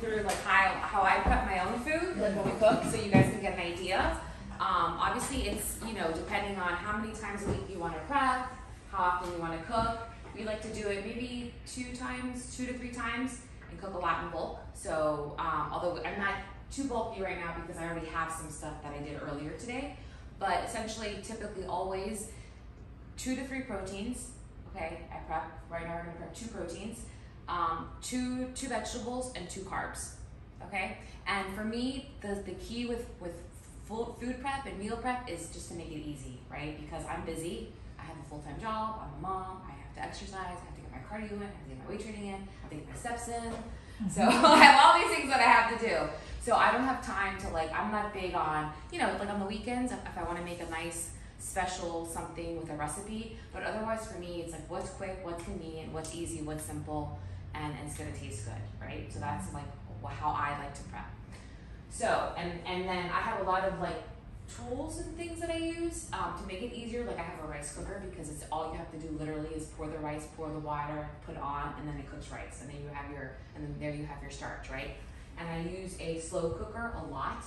through like how I prep my own food, like when we cook, so you guys can get an idea. Obviously it's, you know, depending on how many times a week you want to prep, how often you want to cook. We like to do it maybe 2 to 3 times, and cook a lot in bulk. So although I'm not too bulky right now because I already have some stuff that I did earlier today, but essentially typically always 2 to 3 proteins. Okay, I prep, right now we're gonna prep 2 proteins, 2 vegetables and 2 carbs. Okay, and for me, the key with full food prep and meal prep is just to make it easy, right? Because I'm busy, I have a full-time job, I'm a mom, I have to exercise, I have to get my cardio in, I have to get my weight training in, I have to get my steps in. So I have all these things that I have to do. So I don't have time to like, I'm not big on, you know, like on the weekends, if I want to make a nice special something with a recipe, but otherwise for me, it's like what's quick, what's convenient, what's easy, what's simple, and it's gonna taste good, right? So that's like how I like to prep. So, and then I have a lot of like tools and things that I use to make it easier. Like I have a rice cooker because it's all you have to do literally is pour the rice, pour the water, put it on, and then it cooks rice. And then you have and then there you have your starch, right? And I use a slow cooker a lot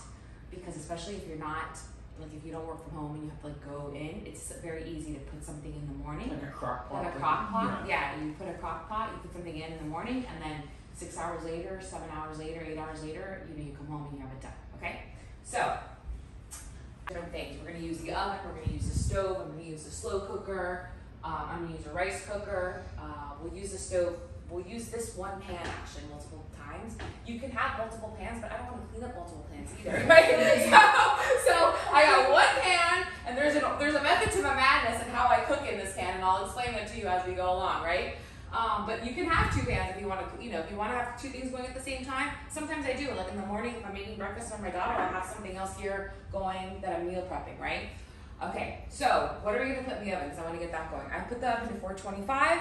because especially if you're not, like if you don't work from home and you have to like go in, it's very easy to put something in the morning. Like a crock pot. Like a crock pot, yeah. You put a crock pot, you put something in the morning, and then 6 hours later, 7 hours later, 8 hours later, you know, you come home and you have it done, okay? So, different things. We're gonna use the oven, we're gonna use the stove, I'm gonna use the slow cooker, I'm gonna use a rice cooker, we'll use the stove, we'll use this one pan actually multiple times. You can have multiple pans, but I don't wanna clean up multiple pans either, right? So I got one pan, and there's a method to my madness and how I cook in this pan, and I'll explain that to you as we go along, right? But you can have 2 pans if you want to, you know, if you want to have 2 things going at the same time. Sometimes I do, like in the morning, if I'm making breakfast for my daughter, I have something else here going that I'm meal prepping, right? Okay, so what are we going to put in the oven? Because I want to get that going. I put the oven to 425.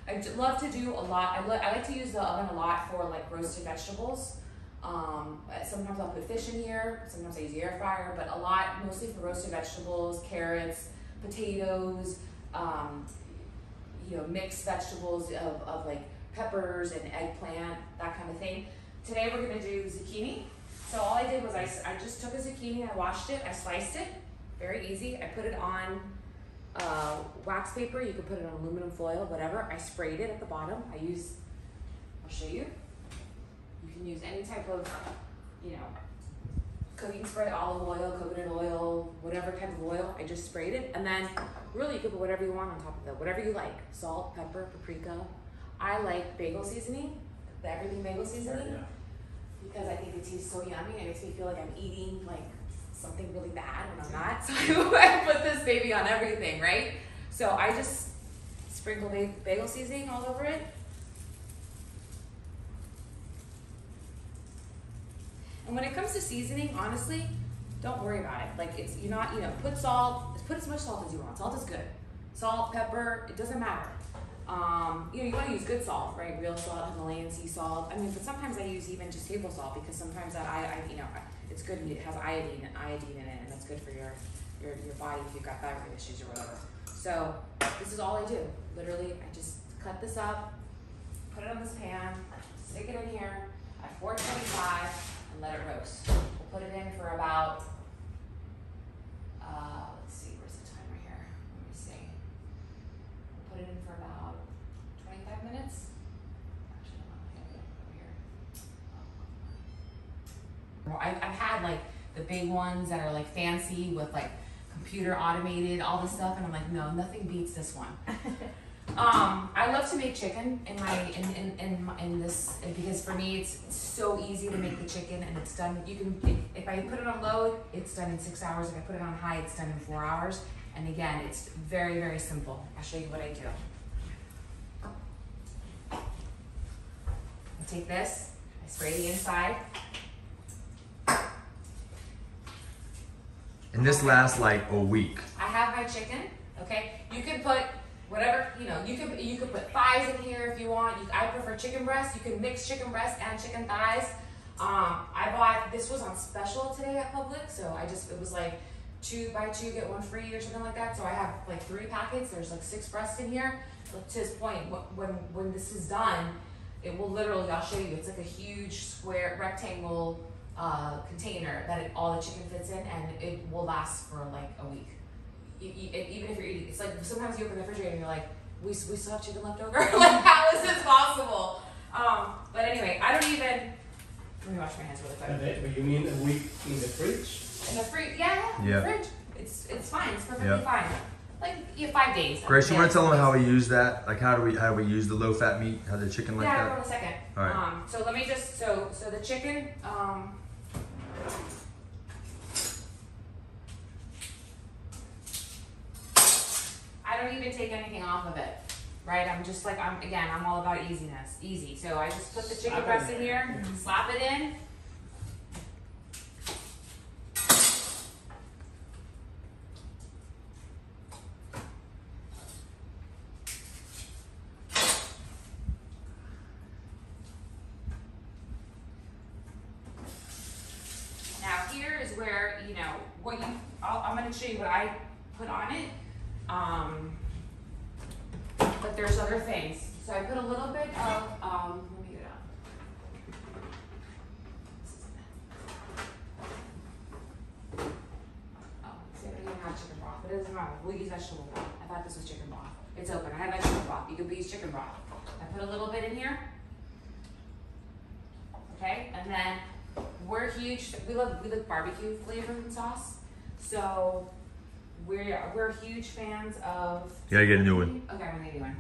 I love to do a lot. I like to use the oven a lot for like roasted vegetables. Sometimes I'll put fish in here. Sometimes I use the air fryer, but a lot, mostly for roasted vegetables, carrots, potatoes, you know, mixed vegetables of like peppers and eggplant, that kind of thing. Today we're gonna do zucchini. So all I did was I just took a zucchini, I washed it, I sliced it, very easy. I put it on wax paper, you could put it on aluminum foil, whatever. I sprayed it at the bottom. I'll show you. You can use any type of, you know, cooking spray, olive oil, coconut oil, whatever kind of oil. I just sprayed it, and then really you can put whatever you want on top of it, whatever you like. Salt, pepper, paprika. I like bagel seasoning, the everything bagel seasoning, because I think it tastes so yummy. It makes me feel like I'm eating like something really bad when I'm not. So I put this baby on everything, right? So I just sprinkle bagel seasoning all over it. And when it comes to seasoning, honestly, don't worry about it. Like you're not, you know, put salt, put as much salt as you want. Salt is good. Salt, pepper, it doesn't matter. You know, you want to use good salt, right? Real salt, Himalayan sea salt. I mean, but sometimes I use even just table salt because sometimes that you know, it's good. It has iodine in it, and that's good for your body if you've got thyroid issues or whatever. So this is all I do. Literally, I just cut this up, put it on this pan, stick it in here at 425. And let it roast. We'll put it in for about, let's see, where's the timer here? Let me see. We'll put it in for about 25 minutes. Actually, I don't know, over here. I've had like the big ones that are like fancy with like computer automated, all this stuff, and I'm like, no, nothing beats this one. I love to make chicken in this because for me it's so easy to make the chicken and it's done. You can if I put it on low, it's done in 6 hours. If I put it on high, it's done in 4 hours. And again, it's very, very simple. I'll show you what I do. I take this, I spray the inside. And this lasts like a week. I have my chicken. Okay, you can put whatever, you know, you could put thighs in here if you want. I prefer chicken breast. You can mix chicken breast and chicken thighs. I bought, this was on special today at Publix, so it was like 2 buy 2 get 1 free or something like that. So I have like 3 packets. There's like 6 breasts in here. But to his point, when this is done, it will literally, I'll show you, it's like a huge square rectangle container that all the chicken fits in, and it will last for like a week. Even if you're eating, it's like sometimes you open the refrigerator and you're like, we still have chicken left over? Like, how is this possible? But anyway, I don't even, let me wash my hands really quick. You mean a week in the fridge? In the fridge, yeah, in the fridge. It's fine, it's perfectly fine. Like, 5 days. Grace, you want to tell them how we use that? Like, how do we use the low fat meat? How the chicken like yeah, that? hold on a second. All right. So let me just, so the chicken, I don't even take anything off of it, right? I'm just like, I'm all about easiness, easy. So I just put the chicken breast in here, slap it in. Now here is where, you know, I'm gonna show you what I put on it. But there's other things. So I put a little bit of, let me get it out. Oh, see, I don't even have chicken broth, but it doesn't matter. We'll use vegetable broth. I thought this was chicken broth. It's open. I have vegetable broth. You could use chicken broth. I put a little bit in here. Okay, and then we're huge. We love barbecue flavor and sauce. So we're huge fans of. You gotta get a new one. Okay, I'm gonna get a new one.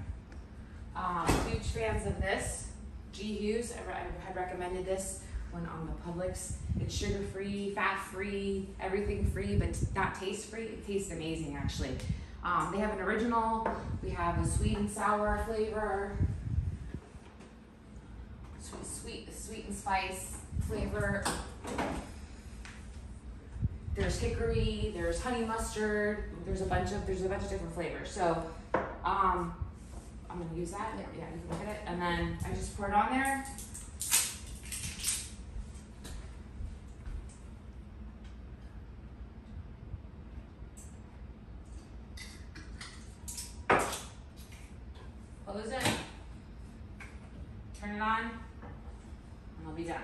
Huge fans of this. G Hughes. I had recommended this when on the Publix. It's sugar-free, fat-free, everything free, but not taste-free. It tastes amazing, actually. They have an original. We have a sweet and sour flavor. Sweet and spice flavor. There's hickory, there's honey mustard, there's a bunch of different flavors. So I'm gonna use that. Yeah, you can look at it. And then I just pour it on there. Close it. Turn it on. And I'll be done.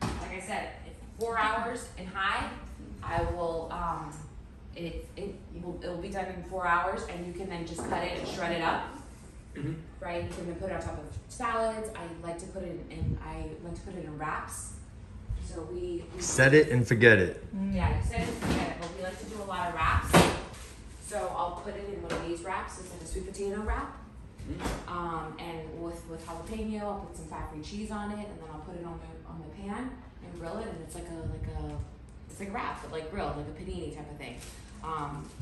Like I said, 4 hours in high. I will, it will be done in 4 hours, and you can then just cut it and shred it up. Right? You can then put it on top of salads. I like to put it in wraps. So we Set it and forget it. yeah, you set it and forget it. But we like to do a lot of wraps. So I'll put it in one of these wraps. It's like a sweet potato wrap. And with jalapeno, I'll put some fat-free cheese on it, and then I'll put it on the pan and grill it, and it's like a wrap, but like grilled, like a panini type of thing.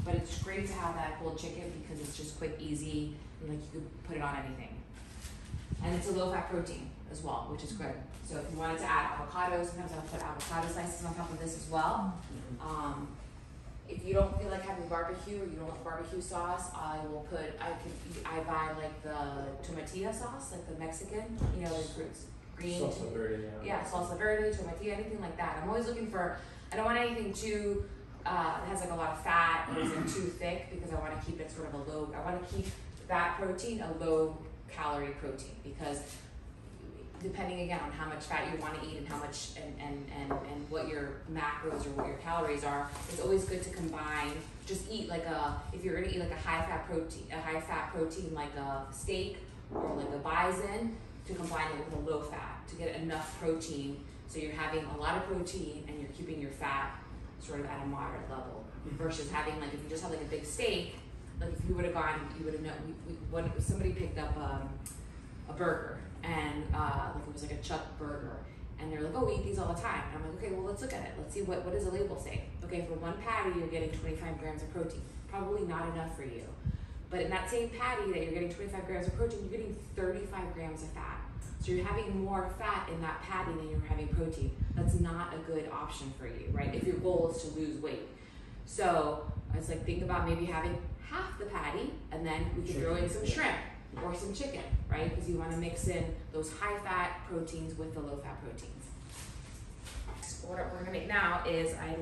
But it's great to have that whole chicken because it's just quick, easy, and like you could put it on anything. And it's a low-fat protein as well, which is good. So if you wanted to add avocado, sometimes I'll put avocado slices on top of this as well. If you don't feel like having barbecue or you don't like barbecue sauce, I buy like the tomatilla sauce, like the Mexican, you know, the green. Salsa verde, Yeah, salsa verde, tomatilla, anything like that. I'm always looking for, I don't want anything too, that has like a lot of fat or isn't too thick because I want to keep it sort of I want to keep that protein a low calorie protein because depending again on how much fat you want to eat and how much and what your macros or what your calories are, it's always good to combine. Just eat like if you're gonna eat like a high fat protein like a steak or like a bison, to combine it with a low fat to get enough protein. So you're having a lot of protein and you're keeping your fat sort of at a moderate level versus having like if you just have like a big steak, like if you would have gone, you would have known. When somebody picked up a burger and like it was like a Chuck burger, and they're like, oh, we eat these all the time. And I'm like, okay, well, let's look at it. Let's see what does the label say. Okay, for one patty, you're getting 25 grams of protein. Probably not enough for you. But in that same patty that you're getting 25 grams of protein, you're getting 35 grams of fat. So you're having more fat in that patty than you're having protein. That's not a good option for you, right? If your goal is to lose weight. So I was like, think about maybe having half the patty, and then we could throw in some shrimp or some chicken, right? Because you want to mix in those high fat proteins with the low fat proteins. So what we're gonna make now is, I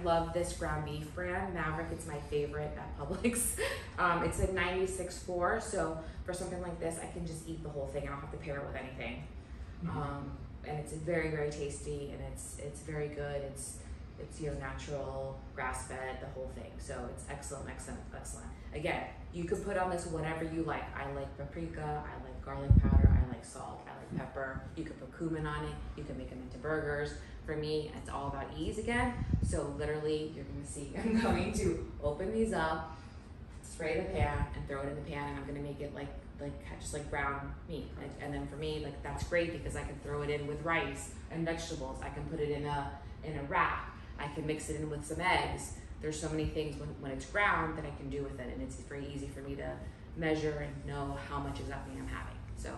love this ground beef brand, Maverick. It's my favorite at Publix. It's a 96.4, so for something like this, I can just eat the whole thing. I don't have to pair it with anything. And it's very, very tasty, and it's very good. It's natural, grass fed, the whole thing. So it's excellent. Again, you can put on this whatever you like. I like paprika, I like garlic powder, I like salt, I like pepper. You can put cumin on it. You can make them into burgers. For me, it's all about ease again. So literally, you're gonna see, I'm going to open these up, spray the pan, and throw it in the pan, and I'm gonna make it like just like ground meat. And then for me, like that's great because I can throw it in with rice and vegetables. I can put it in a wrap. I can mix it in with some eggs. There's so many things when it's ground that I can do with it, and it's very easy for me to measure and know how much exactly I'm having. So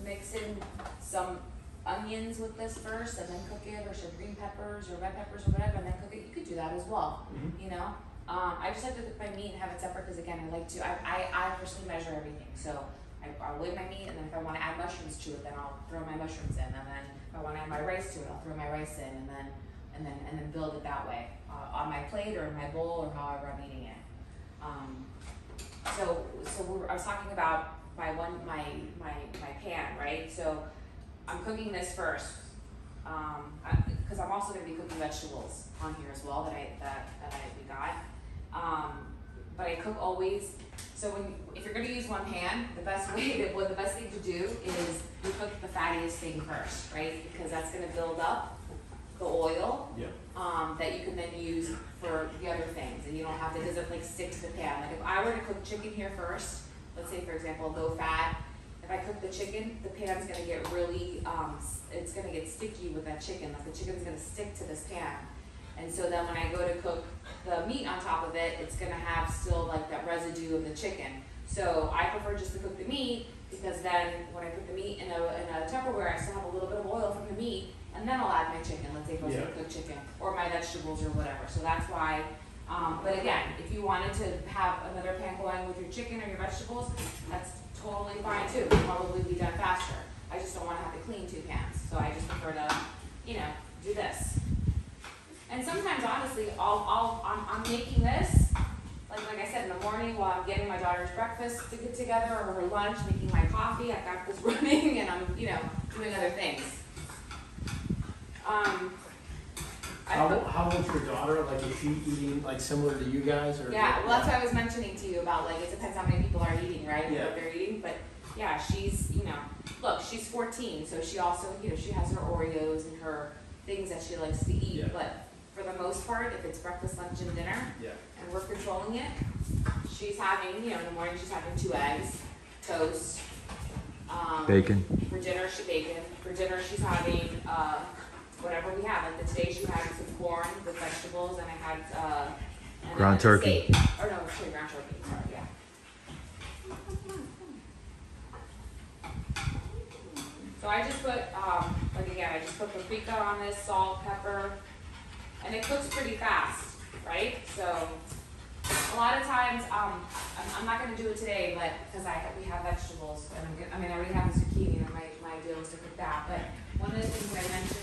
mix in some onions with this first, and then cook it, or some green peppers or red peppers or whatever, and then cook it. You could do that as well. You know, I just like to cook my meat and have it separate because again, I like to. I personally measure everything. So I'll weigh my meat, and then if I want to add mushrooms to it, then I'll throw my mushrooms in, and then if I want to add my rice to it, I'll throw my rice in, and then build it that way on my plate or in my bowl or however I'm eating it. I was talking about my pan, right? So I'm cooking this first because I'm also going to be cooking vegetables on here as well that we got. But I cook always. So if you're going to use one pan, the best thing to do is you cook the fattiest thing first, right? Because that's going to build up the oil that you can then use for the other things, and you don't have to, it doesn't like stick to the pan. Like if I were to cook chicken here first, let's say for example low fat, if I cook the chicken, the pan's gonna get really, it's gonna get sticky with that chicken. Like the chicken's gonna stick to this pan, and so then when I go to cook the meat on top of it, it's gonna have still like that residue of the chicken. So I prefer just to cook the meat because then when I put the meat in a Tupperware, I still have a little bit of oil from the meat. And then I'll add my chicken, let's say if I was gonna cook chicken, or my vegetables or whatever. So that's why, but again, if you wanted to have another pan going with your chicken or your vegetables, that's totally fine too. It'll probably be done faster. I just don't wanna have to clean two pans. So I just prefer to, do this. And sometimes honestly, I'm making this, like I said, in the morning while I'm getting my daughter's breakfast to get together, or her lunch, making my coffee, I've got this running, and I'm, doing other things. How old's your daughter? Like, is she eating like similar to you guys? Or yeah, well, that's what I was mentioning to you about. Like, it depends how many people are eating, right? And what they're eating. But yeah, she's, look, she's 14, so she also, she has her Oreos and her things that she likes to eat. Yeah. But for the most part, if it's breakfast, lunch, and dinner, and we're controlling it, she's having, in the morning, she's having 2 eggs, toast, bacon. For dinner, For dinner, she's having whatever we have. Like today, she had some corn with vegetables, and I had ground turkey. Steak. Or no, sorry, ground turkey. Sorry, yeah. So I just put, I just put paprika on this, salt, pepper, and it cooks pretty fast, right? So a lot of times, I'm not going to do it today, but because we have vegetables, and I already have the zucchini, and my idea was to cook that. But one of the things that I mentioned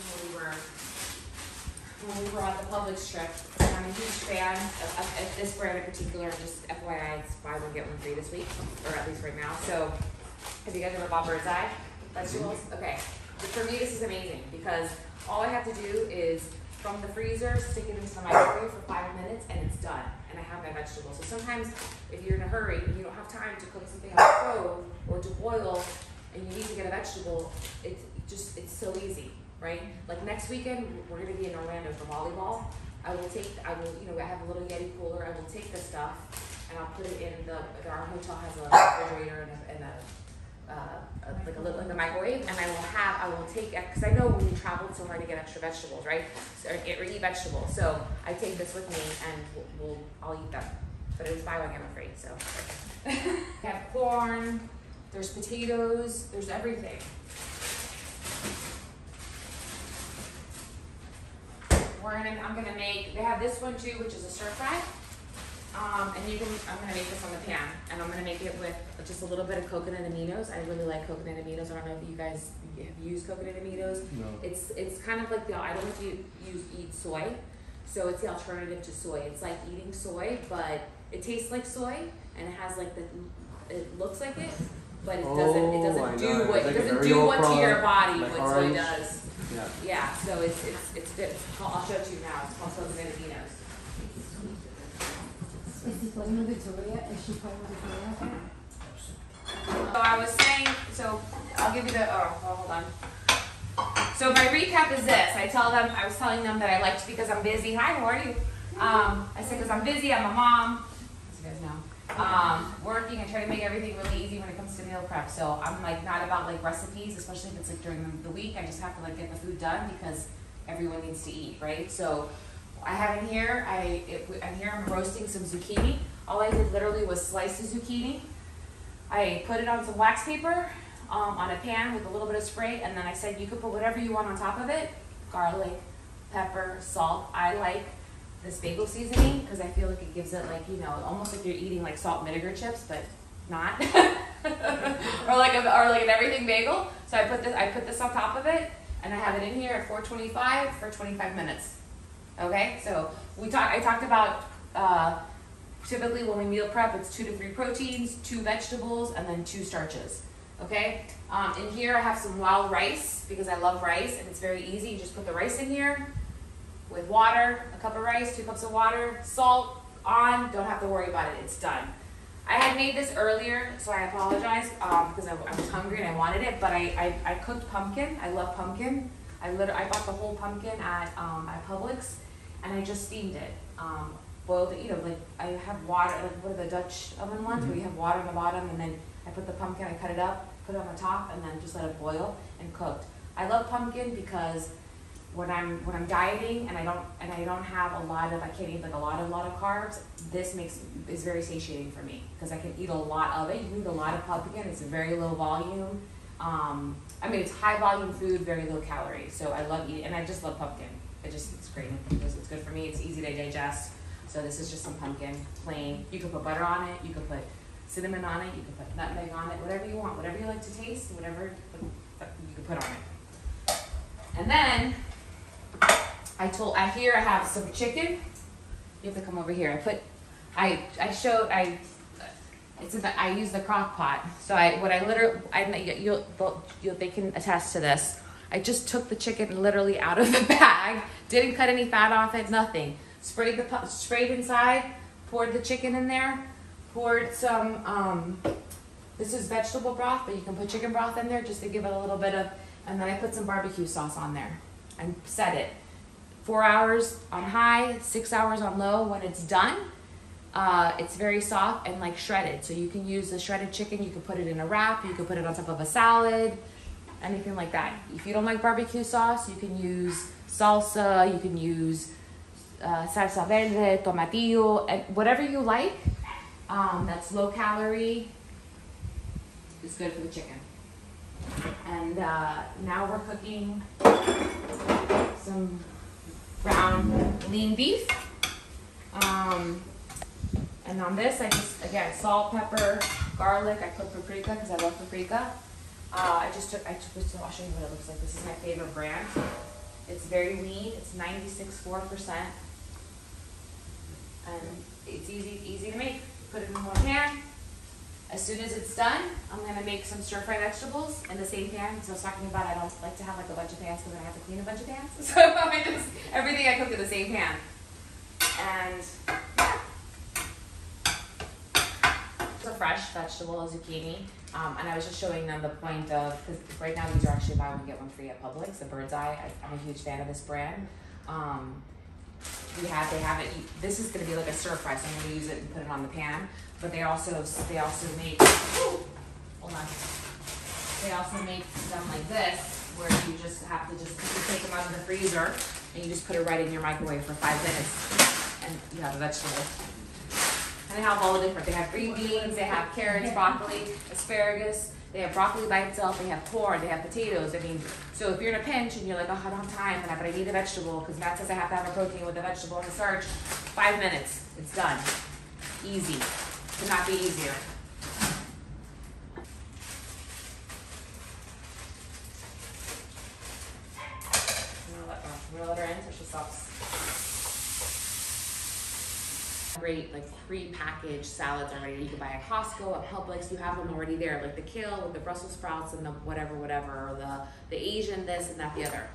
when we were on the Publix trip, and I'm a huge fan of this brand in particular. Just FYI, it's buy one get one free this week, or at least right now. So, have you guys ever bought Bird's Eye vegetables? Okay, for me this is amazing because all I have to do is from the freezer stick it into the microwave for 5 minutes and it's done, and I have my vegetables. So sometimes if you're in a hurry and you don't have time to cook something on the stove or to boil, and you need to get a vegetable, it's so easy. Right? Like next weekend, we're gonna be in Orlando for volleyball. I have a little Yeti cooler. I will take this stuff and I'll put it in our hotel has a refrigerator and a microwave, and I will take, because I know when we traveled so hard to get extra vegetables, right? So, or eat vegetables. So I take this with me and I'll eat them. But it was buy one, get one free, so. We have corn, there's potatoes, there's everything. I'm gonna make, they have this one too, which is a stir fry. And I'm gonna make this on the pan, and I'm gonna make it with just a little bit of coconut aminos. I really like coconut aminos. I don't know if you guys have used coconut aminos. No. It's kind of like I don't know if you eat soy, so it's the alternative to soy. It's like eating soy, but it tastes like soy, and it has like it looks like it, but it doesn't. It doesn't do what it doesn't do what to your body what soy does. Yeah. Yeah. So it's good. I'll show it to you now. It's called coconut aminos. So I was saying, so I'll give you the, hold on. So my recap is this. I was telling them that I liked because I'm busy. Hi, how are you? I said because I'm busy, I'm a mom, as you guys know. Working and trying to make everything really easy when it comes to meal prep. So I'm like not about like recipes, especially if it's like during the week. I just have to like get the food done because everyone needs to eat, right? So I have in here, I'm roasting some zucchini. All I did literally was slice the zucchini. I put it on some wax paper on a pan with a little bit of spray, and then I said you could put whatever you want on top of it. Garlic, pepper, salt. I like this bagel seasoning because I feel like it gives it like, you know, almost like you're eating like salt and vinegar chips, but not. or like an everything bagel. So I put this on top of it, and I have it in here at 425 for 25 minutes. Okay, so I talked about typically when we meal prep, it's 2 to 3 proteins, 2 vegetables, and then 2 starches. Okay, in here I have some wild rice because I love rice, and it's very easy. You just put the rice in here with water, a cup of rice, 2 cups of water, salt on. Don't have to worry about it. It's done. I had made this earlier, so I apologize because I was hungry and I wanted it. But I cooked pumpkin. I love pumpkin. I bought the whole pumpkin at Publix, and I just steamed it. Boiled it, you know, like I have water, like what are the Dutch oven ones, where you have water on the bottom, and then I put the pumpkin, I cut it up, put it on the top, and then just let it boil and cooked. I love pumpkin because when I'm dieting and I don't have I can't eat like a lot of carbs, this is very satiating for me because I can eat a lot of it. You can eat a lot of pumpkin. It's a very low volume. I mean, it's high volume food, very low calories. So I love eating, and I just love pumpkin. It's great. It's good for me. It's easy to digest. So this is just some pumpkin, plain. You can put butter on it. You can put cinnamon on it. You can put nutmeg on it. Whatever you want. Whatever you like to taste. Whatever you can put on it. And then here I have some chicken. You have to come over here. I use the crock pot. So they can attest to this. I just took the chicken literally out of the bag. Didn't cut any fat off it. Nothing. Sprayed inside. Poured the chicken in there. Poured some. This is vegetable broth, but you can put chicken broth in there just to give it a little bit of. And then I put some barbecue sauce on there and set it. 4 hours on high, 6 hours on low. When it's done, it's very soft and like shredded. So you can use the shredded chicken. You can put it in a wrap. You can put it on top of a salad, anything like that. If you don't like barbecue sauce, you can use salsa. You can use salsa verde, tomatillo, and whatever you like. That's low calorie. Is good for the chicken. And now we're cooking some brown lean beef. And on this, I just, again, salt, pepper, garlic. I put paprika because I love paprika. I took this, I'll show you what it looks like. This is my favorite brand. It's very lean. It's 96.4%. And it's easy to make. Put it in one pan. As soon as it's done, I'm gonna make some stir-fry vegetables in the same pan. Because I was talking about I don't like to have like a bunch of pans because I have to clean a bunch of pans. So everything I cook in the same pan. And it's a fresh vegetable, a zucchini. And I was just showing them the point of, because right now these are actually buy one get one free at Publix, the Bird's Eye. I'm a huge fan of this brand. They have it. This is going to be like a stir fry, so I'm going to use it and put it on the pan. But they also make. Hold on. They also make them like this, where you just have to you take them out of the freezer and you just put it right in your microwave for 5 minutes, and you have a vegetable. And they have all the different. They have green beans. They have carrots, broccoli, asparagus. They have broccoli by itself. They have corn. They have potatoes. I mean, so if you're in a pinch and you're like, oh, I don't have time, but I need a vegetable because Matt says I have to have a protein with a vegetable and a starch. 5 minutes, it's done. Easy. Could not be easier. I'm gonna let her in so she stops. Great, like pre-packaged salads already. You can buy at Costco, at Publix. You have them already there, like the kale with the Brussels sprouts and the whatever, or the Asian this and that, the other.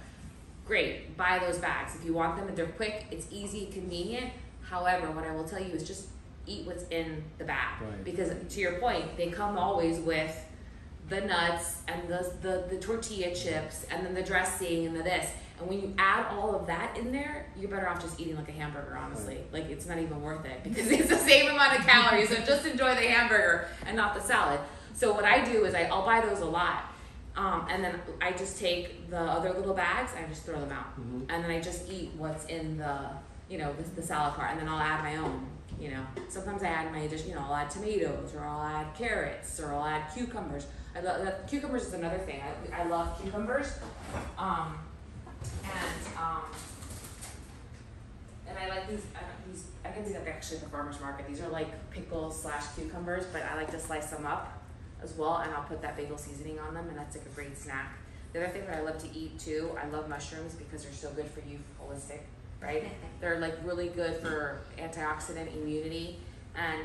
Great, buy those bags if you want them. They're quick, it's easy, convenient. However, what I will tell you is just eat what's in the bag, Right. because to your point, they come always with the nuts and the tortilla chips and then the dressing and the this. And when you add all of that in there, you're better off just eating like a hamburger, honestly. Like, it's not even worth it because it's the same amount of calories. So just enjoy the hamburger and not the salad. So what I do is I'll buy those a lot. And then I just take the other little bags and I just throw them out. And then I just eat what's in the, the salad cart. And then I'll add my own, Sometimes I add my addition, I'll add tomatoes, or I'll add carrots, or I'll add cucumbers. Cucumbers is another thing. I love cucumbers. And I like these, I can see that they're actually at the farmer's market. These are like pickles / cucumbers, but I like to slice them up as well, and I'll put that bagel seasoning on them, and that's like a great snack. The other thing that I love to eat too, I love mushrooms because they're so good for you, holistic, right? They're like really good for antioxidant immunity, and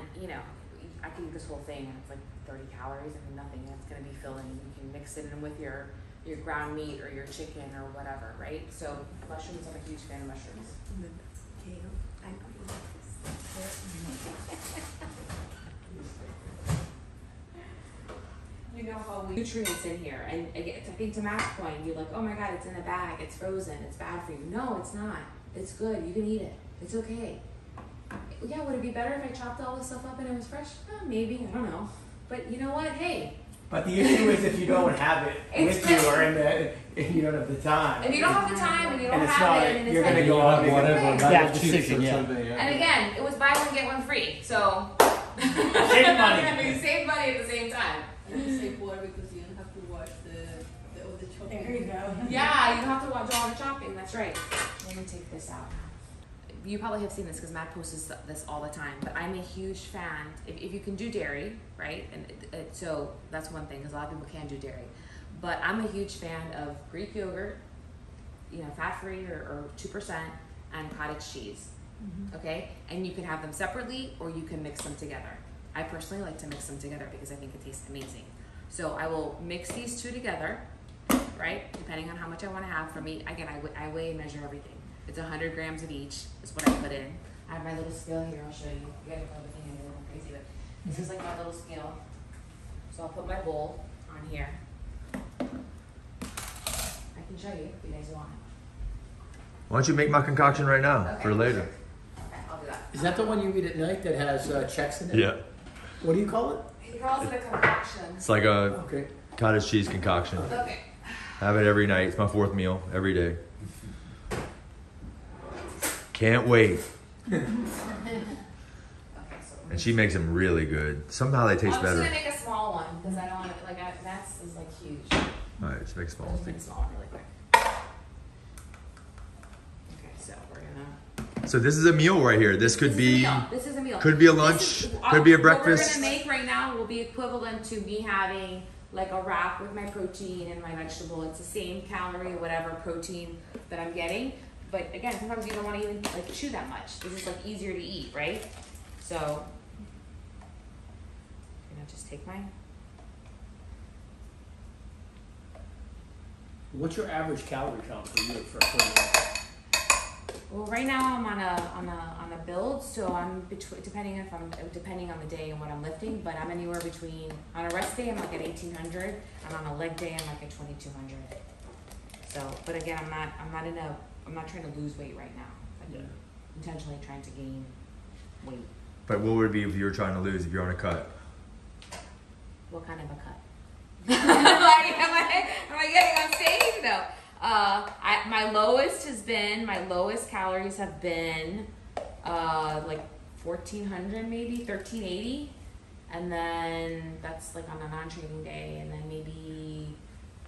I can eat this whole thing and it's like 30 calories and nothing, and it's gonna be filling. You can mix it in with your ground meat or your chicken or whatever, right? So mushrooms, I'm a huge fan of mushrooms. You know how nutrients in here, and again, I think to Matt's point, you're like, oh my God, it's in a bag, it's frozen, it's bad for you. No, it's not. It's good. You can eat it. It's okay. Yeah, would it be better if I chopped all this stuff up and it was fresh? Maybe, I don't know. But you know what? Hey. But the issue is if you don't have it with you, or if you don't have the time. If you don't have the time and you don't And it's have not, it, and it's you're like, gonna go out and whatever, bad cheap decision, or yeah. something, yeah. and again, it was buy one get one free, so Save money. you save money at the same time. And you save water because you don't have to watch the chopping. There you go. Yeah, you don't have to watch all the chopping. That's right. Let me take this out. You probably have seen this because Matt posts this all the time, but I'm a huge fan. If you can do dairy, right? And so that's one thing, because a lot of people can't do dairy. But I'm a huge fan of Greek yogurt, fat-free or 2%, and cottage cheese. Okay? And you can have them separately or you can mix them together. I personally like to mix them together because I think it tastes amazing. So I will mix these two together, right? Depending on how much I want to have for meat. Again, I weigh and measure everything. It's 100 grams of each is what I put in. I have my little scale here. I'll show you. You guys probably think I'm a little crazy, but this is like my little scale. So I'll put my bowl on here. I can show you if you guys want. Why don't you make my concoction right now Okay. for later? Okay, I'll do that. Is that the one you eat at night that has checks in it? Yeah. What do you call it? He calls it a concoction. It's like a Okay. cottage cheese concoction. Okay. Have it every night. It's my 4th meal every day. Can't wait. Okay, so And she makes them really good. Somehow they taste I'm just better. gonna make a small one because I don't want it, that's is like huge. All right, just make a small I'll just one. make a small one really quick. Okay, so we're gonna. So this is a meal right here. This could be This is a meal. could be a This lunch, is- could be a What breakfast. we're gonna make right now will be equivalent to me having like a wrap with my protein and my vegetable. It's the same calorie or whatever protein that I'm getting. But again, sometimes you don't want to even like chew that much. This is like easier to eat, right? So I'm gonna just take my. What's your average calorie count for you for a meal? Well, right now I'm on a build, so I'm depending on the day and what I'm lifting, but I'm anywhere between, on a rest day I'm like at 1800, and on a leg day I'm like at 2200. So, but again, I'm not trying to lose weight right now. I'm intentionally trying to gain weight. But what would it be if you were trying to lose, if you're on a cut? What kind of a cut? am I getting on stage? No. My lowest calories have been like 1400, maybe 1380, and then that's like on a non-training day, and then maybe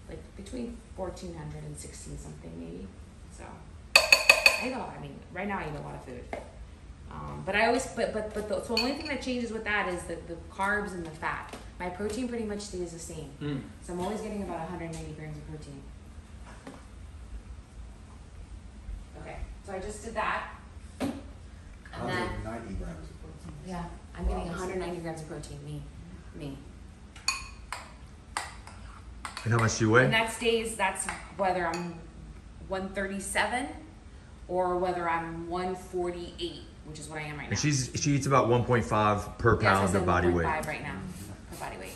like between 1400 and 16 something maybe. So I mean right now I eat a lot of food. But I always, but the only thing that changes with that is the carbs and the fat. My protein pretty much stays the same. So I'm always getting about 190 grams of protein. Okay, so I just did that. And I'll then, take 90 grams of protein. yeah, I'm getting 190 grams of protein, me. And how much do you The weigh? next days, that's whether I'm 137 or whether I'm 148, which is what I am right now. And she eats about 1.5 per Yes, I pound said of body 1.5 weight. right now, for body weight.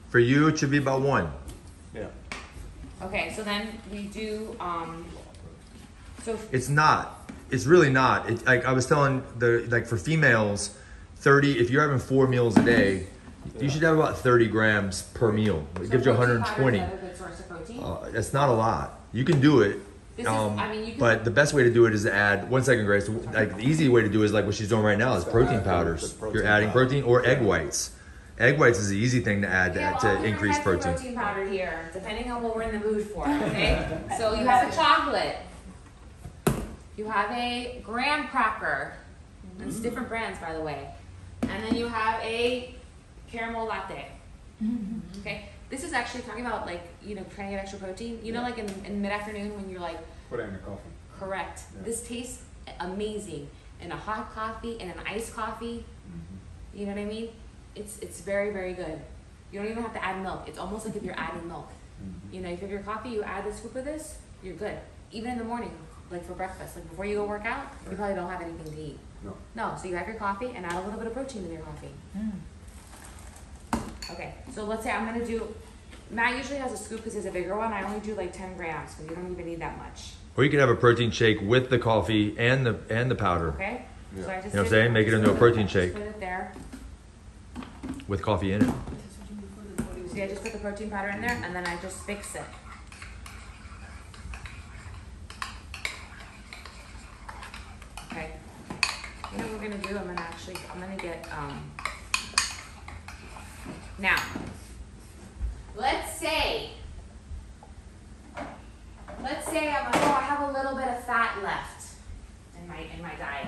For you, it should be about 1. Yeah. Okay, so then we do, so It's not. It's really not. It, like I was telling for females, 30. If you're having 4 meals a day, you should have about 30 grams per meal. It gives you protein powder 120. is another good source of protein. That's not a lot. You can do it. This is, I mean, you can. But the best way to do it is to add 1 second, Grace. Like the easy way to do it is like what she's doing right now is protein powders. You're adding protein or egg whites. Egg whites is the easy thing to add We have all to different increase types of protein. protein powder here, depending on what we're in the mood for. Okay, so you have a chocolate. You have a graham cracker. It's different brands, by the way. And then you have a caramel latte. Okay, this is actually talking about like trying to get extra protein. Like in mid afternoon when you're like. Put it in the coffee. Correct. Yeah. This tastes amazing in a hot coffee, in an iced coffee. You know what I mean? It's very, very good. You don't even have to add milk. It's almost like if you're adding milk. If you have your coffee, you add a scoop of this, you're good. Even in the morning, like for breakfast, like before you go work out, you probably don't have anything to eat. No, so you have your coffee and add a little bit of protein to your coffee. Okay, so let's say I'm gonna do, Matt usually has a scoop because he's a bigger one. I only do like 10 grams because you don't even need that much. Or you can have a protein shake with the coffee and the powder Okay? Yeah. So I just You know what I'm did saying? Make it into a just protein just shake. Put it there. with coffee in it. See, I just put the protein powder in there and then I just fix it. Okay. You know what we're gonna do? I'm gonna get, now, let's say I have a little bit of fat left in my diet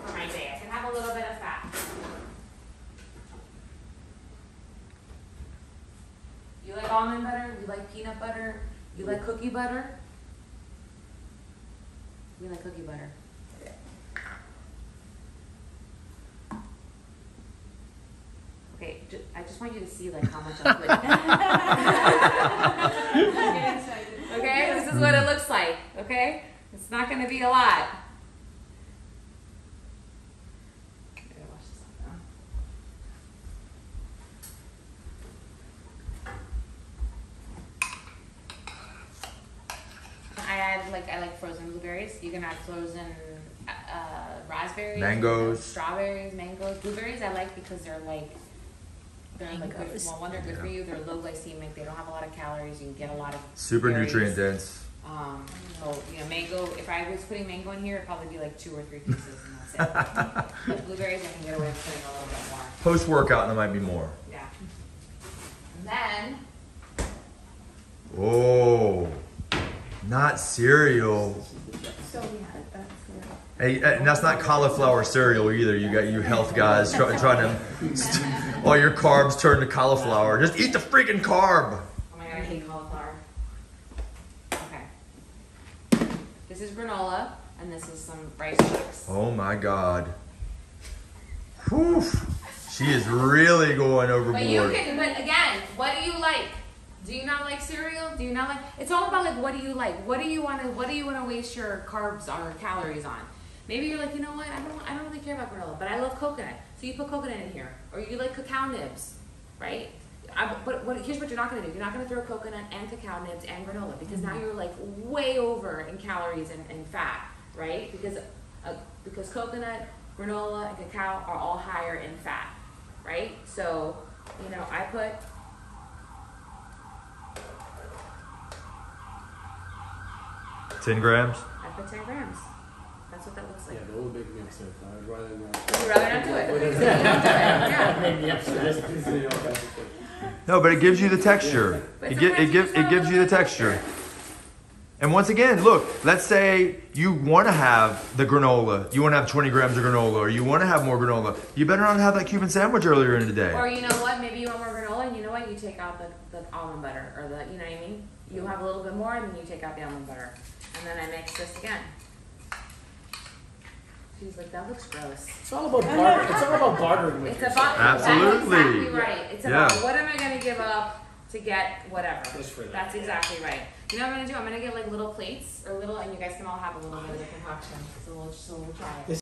for my day. I can have a little bit of fat. You like almond butter? You like peanut butter? You like cookie butter? We like cookie butter. Okay, I just want you to see like how much I'm putting. Okay, this is what it looks like. Okay, it's not going to be a lot. I gotta wash this off now. I like frozen blueberries. You can add frozen raspberries, Mangoes. strawberries, mangoes, blueberries. I like because they're like good. Well, one, they're good for you. They're low glycemic. They don't have a lot of calories. You can get a lot of Super berries. nutrient dense. So mango. If I was putting mango in here, it'd probably be like 2 or 3 pieces, and that's it. But blueberries, I can get away with putting a little bit more. Post workout, there might be more. Yeah. And then. Oh, not cereal. So yeah, that's Hey, and that's not cauliflower cereal either. You got you health guys trying to all your carbs turn to cauliflower. Just eat the freaking carb. Oh my god, I hate cauliflower. Okay. This is granola, and this is some rice chips. Oh my god. Whew. She is really going But you overboard. can, but again, what do you like? Do you not like cereal? Do you not like, it's all about like, what do you like? What do you want to waste your carbs or calories on? Maybe you're like, you know what, I don't really care about granola, but I love coconut. So you put coconut in here. Or you like cacao nibs, right? But here's what you're not gonna do. You're not gonna throw coconut and cacao nibs and granola because now you're like way over in calories and fat, right? Because coconut, granola, and cacao are all higher in fat, right? So, I put 10 grams. I put 10 grams. That's what that looks like. Yeah, the old big mix it. I'd rather not. Would you rather not do it? Okay, so you don't do it. Yeah. Made me upset. No, but it gives you the texture. But It sometimes you just gives want a you the little texture. And once again, look, let's say you want to have the granola. You want to have 20 grams of granola, or you want to have more granola. You better not have that Cuban sandwich earlier in the day. Or you know what? Maybe you want more granola, and you know what? You take out the almond butter, or the, you know what I mean? You have a little bit more, and then you take out the almond butter. And then I mix this again. She's like, that looks gross. It's all about barter. It's all about bartering with It's yourself. about, Absolutely. that's exactly right. It's about Yeah. what am I going to give up to get whatever. Just for that. That's exactly right. You know what I'm going to do? I'm going to get like little plates, or little, and you guys can all have a little bit of the concoction. So we'll try it.